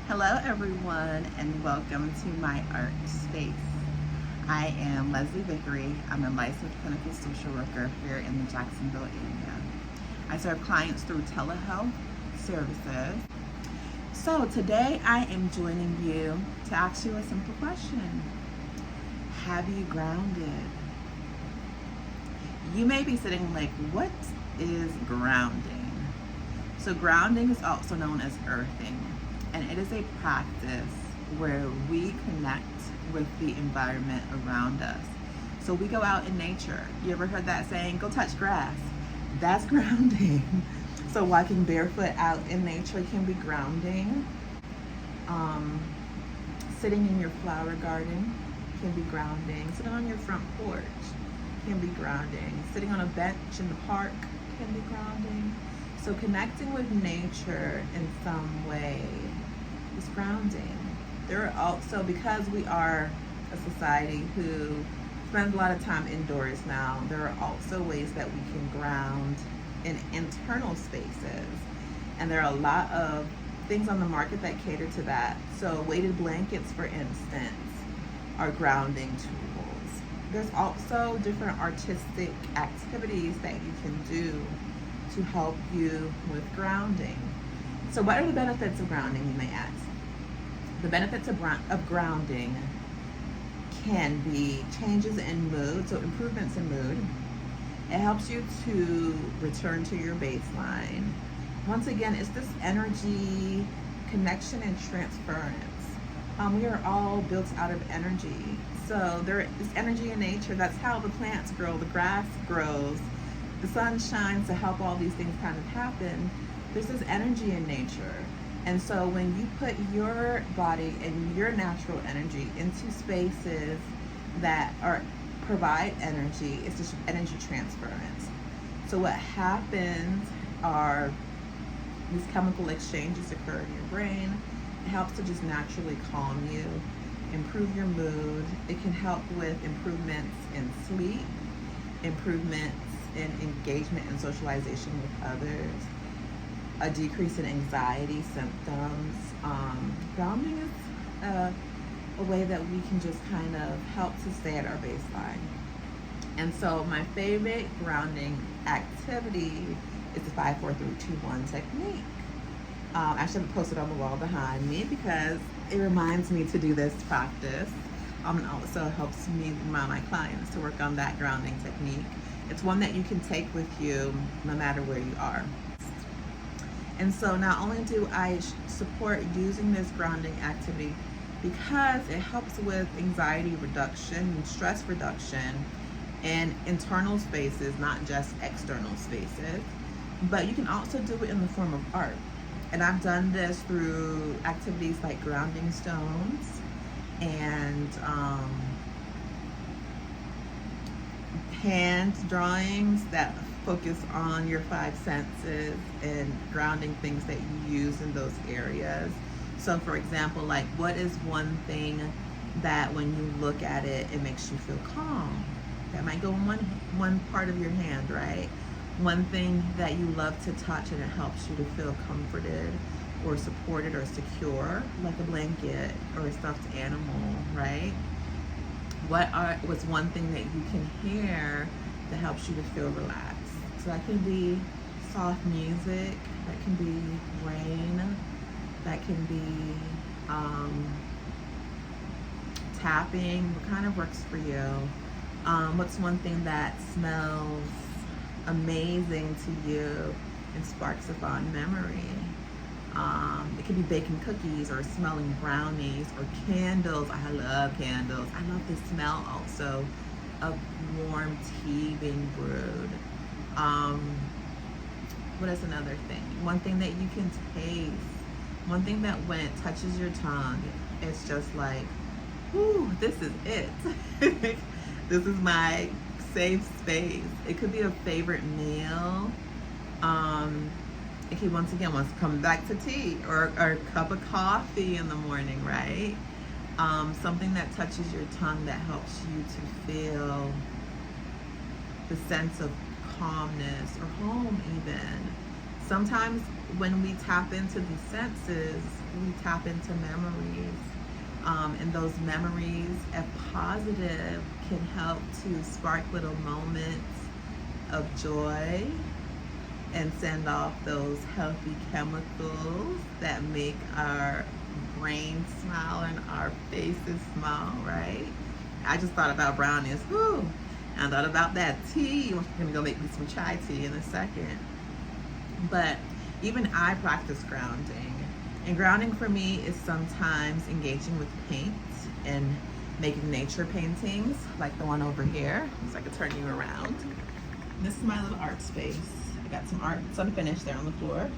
Hello, everyone, and welcome to my art space. I am Leslie Vickery. I'm a licensed clinical social worker here in the Jacksonville area. I serve clients through telehealth services. So today I am joining you to ask you a simple question. Have you grounded? You may be sitting like, what is grounding? So grounding is also known as earthing, and it is a practice where we connect with the environment around us. So we go out in nature. You ever heard that saying, go touch grass? That's grounding. So walking barefoot out in nature can be grounding. Sitting in your flower garden can be grounding. Sitting on your front porch can be grounding. Sitting on a bench in the park can be grounding. So connecting with nature in some way is grounding. There are also, because we are a society who spends a lot of time indoors now, there are also ways that we can ground in internal spaces. And there are a lot of things on the market that cater to that. So weighted blankets, for instance, are grounding tools. There's also different artistic activities that you can do to help you with grounding. So what are the benefits of grounding, you may ask? The benefits of grounding can be changes in mood, so improvements in mood. It helps you to return to your baseline. Once again, it's this energy, connection, and transference. We are all built out of energy. So there is energy in nature. That's how the plants grow, the grass grows, the sun shines to help all these things kind of happen. There's this energy in nature. And so when you put your body and your natural energy into spaces that provide energy, it's just energy transference. So what happens are these chemical exchanges occur in your brain. It helps to just naturally calm you, improve your mood. It can help with improvements in sleep, improvements in engagement and socialization with others, a decrease in anxiety symptoms. Grounding is a way that we can just kind of help to stay at our baseline. And so my favorite grounding activity is the 5-4-3-2-1 technique. I should have posted on the wall behind me because it reminds me to do this practice. And also helps me remind my clients to work on that grounding technique. It's one that you can take with you no matter where you are. And so not only do I support using this grounding activity because it helps with anxiety reduction, stress reduction, and internal spaces, not just external spaces, but you can also do it in the form of art. And I've done this through activities like grounding stones and hand drawings that focus on your five senses and grounding things that you use in those areas. So for example, like what is one thing that when you look at it, it makes you feel calm? That might go in one part of your hand, right? One thing that you love to touch and it helps you to feel comforted or supported or secure, like a blanket or a stuffed animal, right? What's one thing that you can hear that helps you to feel relaxed? So that can be soft music, that can be rain, that can be tapping. What kind of works for you? What's one thing that smells amazing to you and sparks a fond memory? It could be baking cookies or smelling brownies or candles. I love candles. I love the smell also of warm tea being brewed. What is another thing? One thing that you can taste. One thing that when it touches your tongue, it's just like, whoo, this is it. This is my safe space. It could be a favorite meal. It could once come back to tea or a cup of coffee in the morning, right? Something that touches your tongue that helps you to feel the sense of calmness or home even. Sometimes when we tap into these senses, we tap into memories. And those memories, if positive, can help to spark little moments of joy and send off those healthy chemicals that make our brain smile and our faces smile, right? I just thought about brownies. Woo! I thought about that tea. I'm gonna go make me some chai tea in a second. But even I practice grounding. And grounding for me is sometimes engaging with paint and making nature paintings like the one over here. So I can turn you around. This is my little art space. I got some art, it's unfinished there on the floor.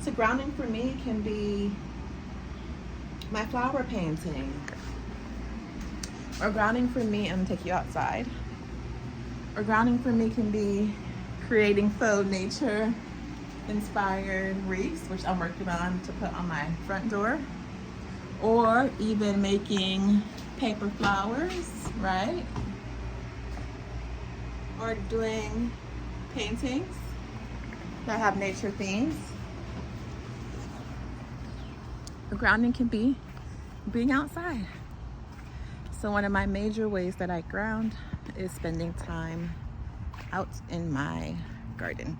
So grounding for me can be my flower painting. Or grounding for me, I'm gonna take you outside. Or grounding for me can be creating faux nature inspired wreaths, which I'm working on to put on my front door. Or even making paper flowers, right? Or doing paintings that have nature themes. Grounding can be being outside. So one of my major ways that I ground is spending time out in my garden.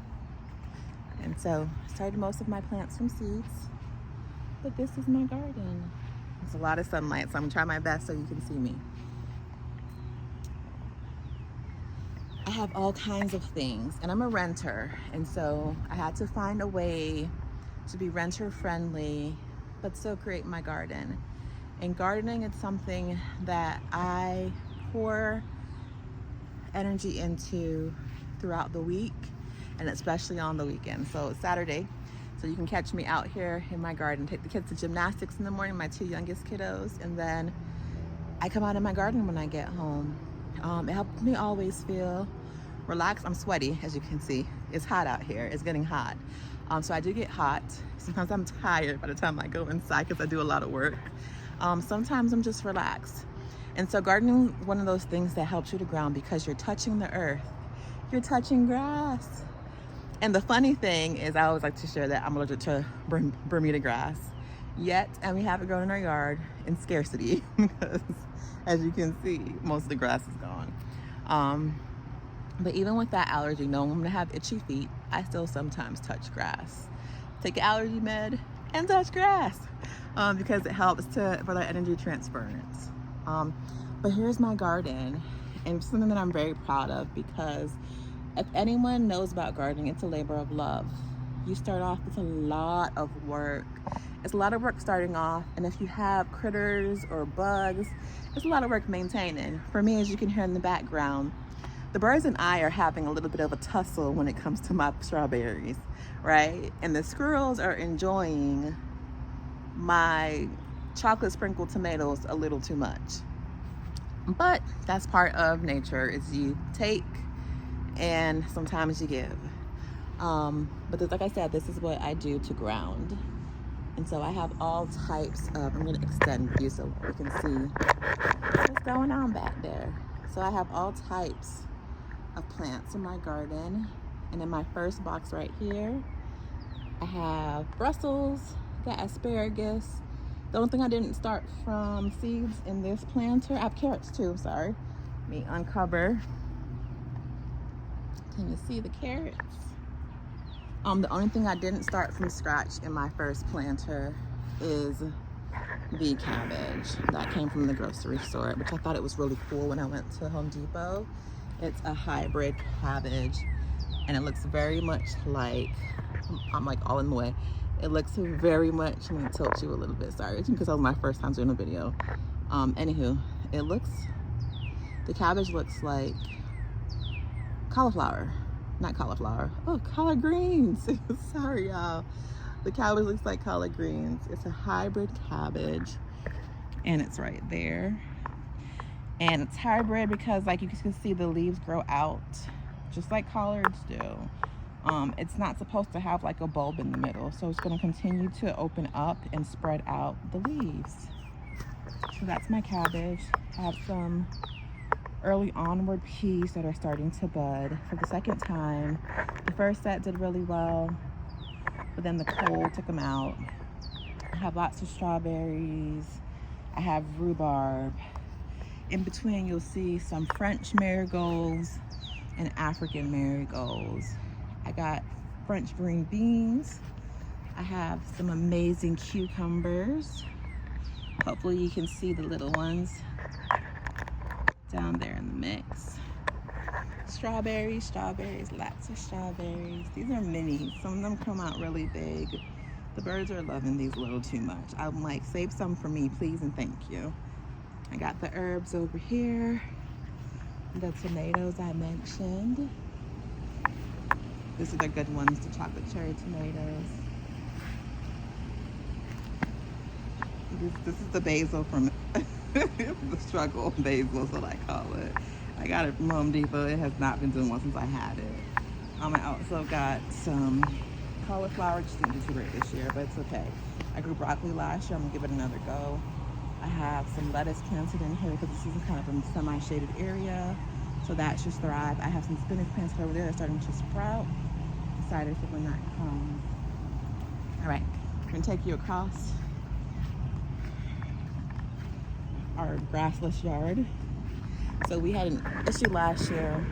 And so I started most of my plants from seeds, but this is my garden. There's a lot of sunlight, so I'm gonna try my best so you can see me. I have all kinds of things, and I'm a renter, and so I had to find a way to be renter friendly, but still create my garden. And gardening is something that I pour energy into throughout the week, and especially on the weekend. So it's Saturday, so you can catch me out here in my garden, take the kids to gymnastics in the morning, my 2 youngest kiddos, and then I come out in my garden when I get home. It helps me always feel relaxed. I'm sweaty, as you can see. It's hot out here, it's getting hot. So I do get hot. Sometimes I'm tired by the time I go inside because I do a lot of work. Sometimes I'm just relaxed. And so gardening is one of those things that helps you to ground because you're touching the earth. You're touching grass. And the funny thing is, I always like to share that I'm allergic to Bermuda grass. Yet, and we have it grown in our yard in scarcity because, as you can see, most of the grass is gone. But even with that allergy, knowing I'm gonna have itchy feet, I still sometimes touch grass. Take an allergy med and touch grass because it helps for that energy transference. But here's my garden, and something that I'm very proud of, because if anyone knows about gardening, it's a labor of love. You start off with a lot of work. It's a lot of work starting off, and if you have critters or bugs, it's a lot of work maintaining. For me, as you can hear in the background, the birds and I are having a little bit of a tussle when it comes to my strawberries, right? And the squirrels are enjoying my chocolate sprinkled tomatoes a little too much. But that's part of nature, is you take and sometimes you give. But like I said, this is what I do to ground. And so I have all types of, I'm gonna extend you so you can see what's going on back there. So I have all types of plants in my garden. And in my first box right here, I have Brussels, got asparagus. The only thing I didn't start from seeds in this planter, I have carrots too, sorry. Let me uncover. Can you see the carrots? The only thing I didn't start from scratch in my first planter is the cabbage that came from the grocery store, which I thought it was really cool when I went to Home Depot. It's a hybrid cabbage, and it looks very much like, I'm like all in the way. It looks very much, let me tilt you a little bit, sorry, because that was my first time doing a video. Anywho, the cabbage looks like cauliflower. Not cauliflower. Oh, collard greens. Sorry, y'all. The cabbage looks like collard greens. It's a hybrid cabbage, and it's right there. And it's hybrid because, like, you can see the leaves grow out just like collards do. It's not supposed to have like a bulb in the middle, so it's going to continue to open up and spread out the leaves. So that's my cabbage. I have some early onward peas that are starting to bud for the second time. The first set did really well. but then the cold took them out. I have lots of strawberries. I have rhubarb. In between, you'll see some French marigolds and African marigolds. I got French green beans. I have some amazing cucumbers. Hopefully you can see the little ones down there in the mix. Strawberries, lots of strawberries. These are minis. Some of them come out really big. The birds are loving these a little too much. I'm like, save some for me, please and thank you. I got the herbs over here. The tomatoes I mentioned. These are the good ones, the chocolate cherry tomatoes. This is the basil from the struggle basil is what I call it. I got it from Home Depot. It has not been doing well since I had it. I also got some cauliflower, which didn't do too great this year, but it's okay. I grew broccoli last year. I'm gonna give it another go. I have some lettuce planted in here because this is kind of a semi-shaded area, so that should thrive. I have some spinach planted over there that's starting to sprout. Excited for when that comes. All right, I'm gonna take you across our grassless yard. So we had an issue last year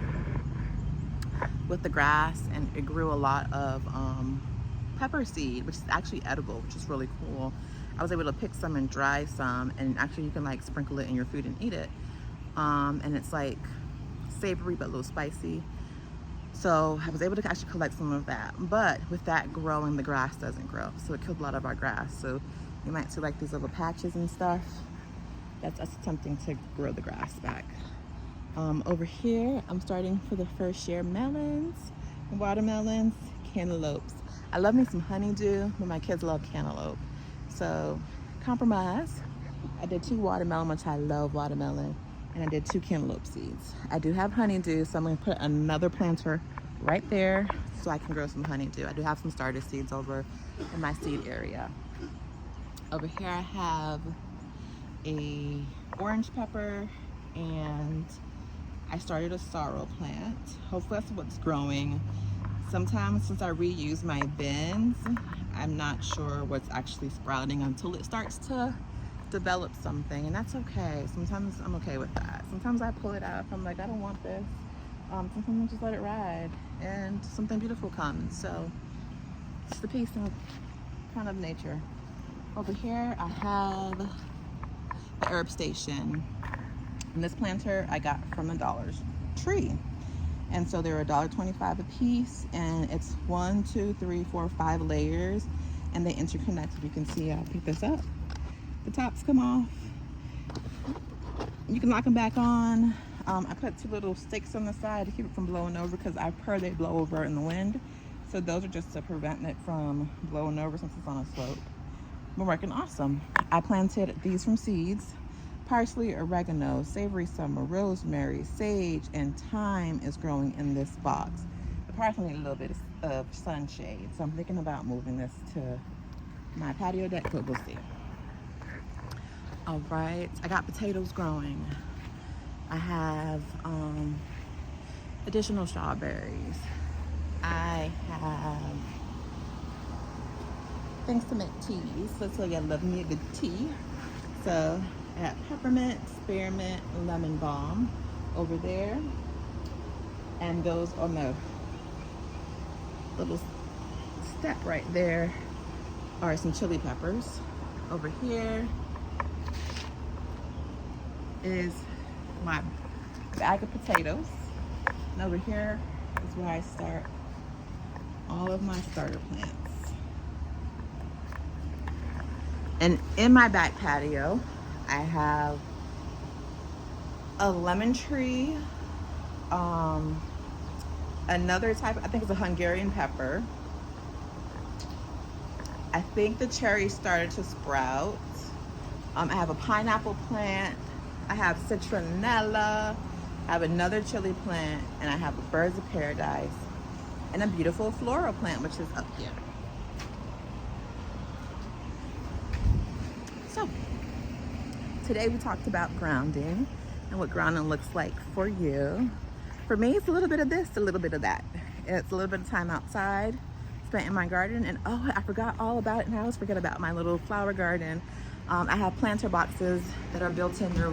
with the grass, and it grew a lot of pepper seed, which is actually edible, which is really cool. I was able to pick some and dry some, and actually you can like sprinkle it in your food and eat it. And it's like savory but a little spicy. So I was able to actually collect some of that. But with that growing, the grass doesn't grow. So it killed a lot of our grass. So you might see like these little patches and stuff. That's us attempting to grow the grass back. Over here, I'm starting for the first year melons, watermelons, cantaloupes. I love me some honeydew, but my kids love cantaloupe. So compromise. I did 2 watermelon, which I love watermelon, and I did 2 cantaloupe seeds. I do have honeydew, so I'm gonna put another planter right there so I can grow some honeydew. I do have some starter seeds over in my seed area. Over here I have a orange pepper, and I started a sorrel plant. Hopefully that's what's growing. Sometimes since I reuse my bins, I'm not sure what's actually sprouting until it starts to develop something, and that's okay. Sometimes I'm okay with that. Sometimes I pull it out if I'm like, I don't want this. Sometimes I just let it ride and something beautiful comes. So it's the peace and kind of nature. Over here I have the herb station, and this planter I got from a Dollar Tree, and so they're $1.25 a piece, and it's 1, 2, 3, 4, 5 layers, and they interconnect. You can see, I'll pick this up, the tops come off, you can lock them back on. I put 2 little sticks on the side to keep it from blowing over, because I've heard they blow over in the wind, so those are just to prevent it from blowing over since it's on a slope. Been working awesome. I planted these from seeds. Parsley, oregano, savory summer, rosemary, sage, and thyme is growing in this box. The parsley needs a little bit of sunshade, so I'm thinking about moving this to my patio deck, but we'll see. All right, I got potatoes growing. I have additional strawberries. I have things to make teas. So tell you I love me a good tea. So I have peppermint, spearmint, lemon balm over there. And those on the little step right there are some chili peppers. Over here is my bag of potatoes. And over here is where I start all of my starter plants. And in my back patio, I have a lemon tree, another type, I think it's a Hungarian pepper. I think the cherry started to sprout. I have a pineapple plant. I have citronella. I have another chili plant, and I have a birds of paradise, and a beautiful floral plant, which is up here. So today we talked about grounding and what grounding looks like for you. For me, it's a little bit of this, a little bit of that. It's a little bit of time outside, spent in my garden. And oh, I forgot all about it, and I always forget about my little flower garden. I have planter boxes that are built in, they're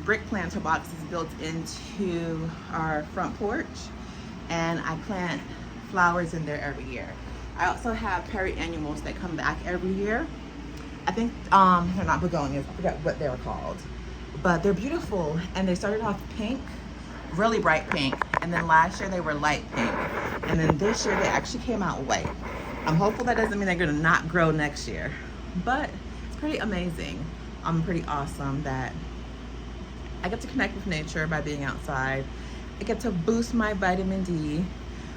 brick planter boxes built into our front porch, and I plant flowers in there every year. I also have perennials that come back every year. I think they're not begonias, I forgot what they were called, but they're beautiful. And they started off pink, really bright pink, and then last year they were light pink, and then this year they actually came out white. I'm hopeful that doesn't mean they're gonna not grow next year, but it's pretty amazing. Pretty awesome that I get to connect with nature by being outside. I get to boost my vitamin D,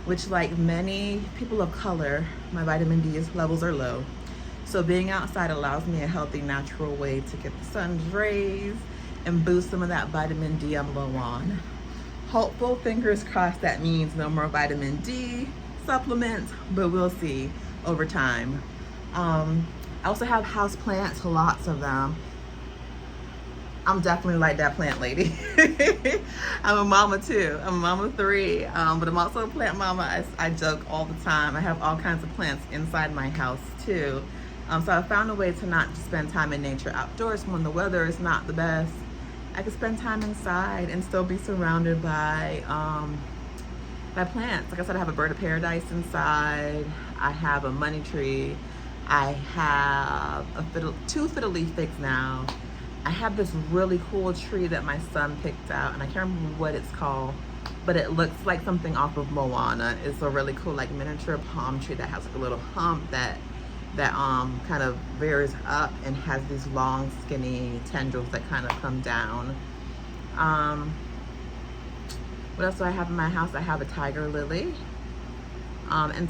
which, like many people of color, my vitamin D levels are low. So being outside allows me a healthy, natural way to get the sun's rays and boost some of that vitamin D I'm low on. Hopeful, fingers crossed, that means no more vitamin D supplements, but we'll see over time. I also have house plants, lots of them. I'm definitely like that plant lady. I'm a mama too. I'm a mama of 3, but I'm also a plant mama. I joke all the time. I have all kinds of plants inside my house too. So I found a way to not just spend time in nature outdoors when the weather is not the best. I could spend time inside and still be surrounded by plants. Like I said, I have a bird of paradise inside. I have a money tree. I have 2 fiddle leaf figs now. I have this really cool tree that my son picked out, and I can't remember what it's called, but it looks like something off of Moana. It's a really cool, like, miniature palm tree that has like a little hump that kind of bears up and has these long, skinny tendrils that kind of come down. What else do I have in my house? I have a tiger lily, and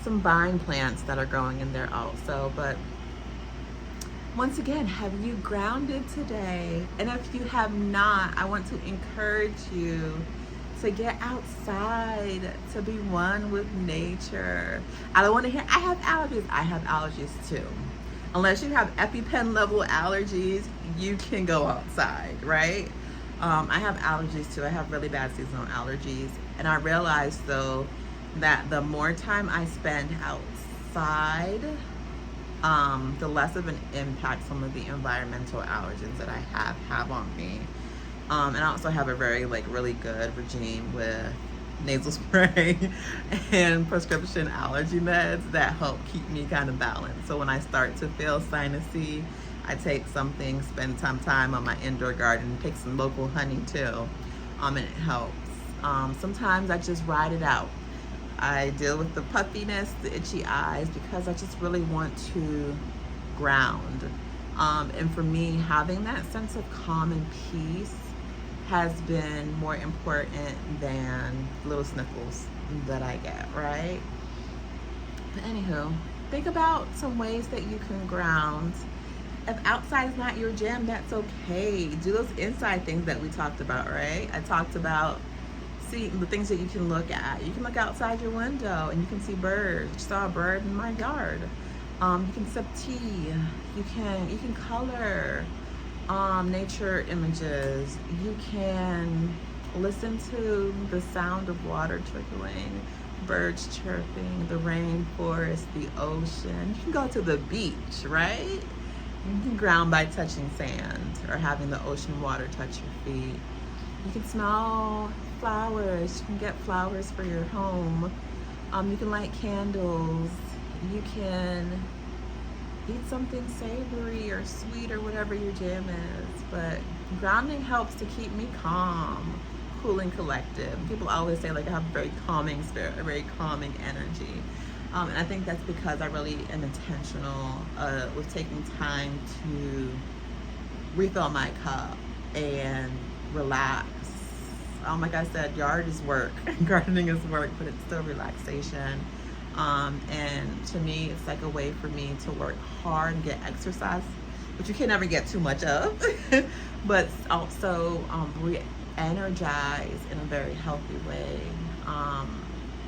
some vine plants that are growing in there also. But once again, have you grounded today? And if you have not, I want to encourage you to get outside, to be one with nature. I don't want to hear, I have allergies. I have allergies too. Unless you have EpiPen level allergies, you can go outside, right? I have allergies too. I have really bad seasonal allergies. And I realized though that the more time I spend outside, the less of an impact some of the environmental allergens that I have on me. And I also have a very really good regime with nasal spray and prescription allergy meds that help keep me kind of balanced. So when I start to feel sinusy, I take something, spend some time on my indoor garden, take some local honey too, and it helps. Sometimes I just ride it out. I deal with the puffiness, the itchy eyes, because I just really want to ground. And for me, having that sense of calm and peace has been more important than little sniffles that I get, right? But anywho, think about some ways that you can ground. If outside is not your jam, that's okay. Do those inside things that we talked about, right? I talked about the things that you can look at. You can look outside your window and you can see birds. I saw a bird in my yard. You can sip tea. You can color nature images. You can listen to the sound of water trickling, birds chirping, the rainforest, the ocean. You can go to the beach, right? You can ground by touching sand or having the ocean water touch your feet. You can smell flowers. You can get flowers for your home. You can light candles. You can eat something savory or sweet or whatever your jam is. But grounding helps to keep me calm, cool, and collected. People always say I have a very calming spirit, a very calming energy. And I think that's because I really am intentional with taking time to refill my cup and relax. Like I said, yard is work, gardening is work, but it's still relaxation. And to me, it's like a way for me to work hard and get exercise, which you can never get too much of, but also re-energize in a very healthy way, and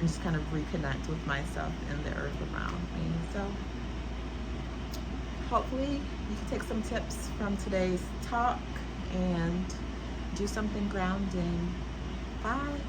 just kind of reconnect with myself and the earth around me. So hopefully you can take some tips from today's talk and do something grounding. Bye.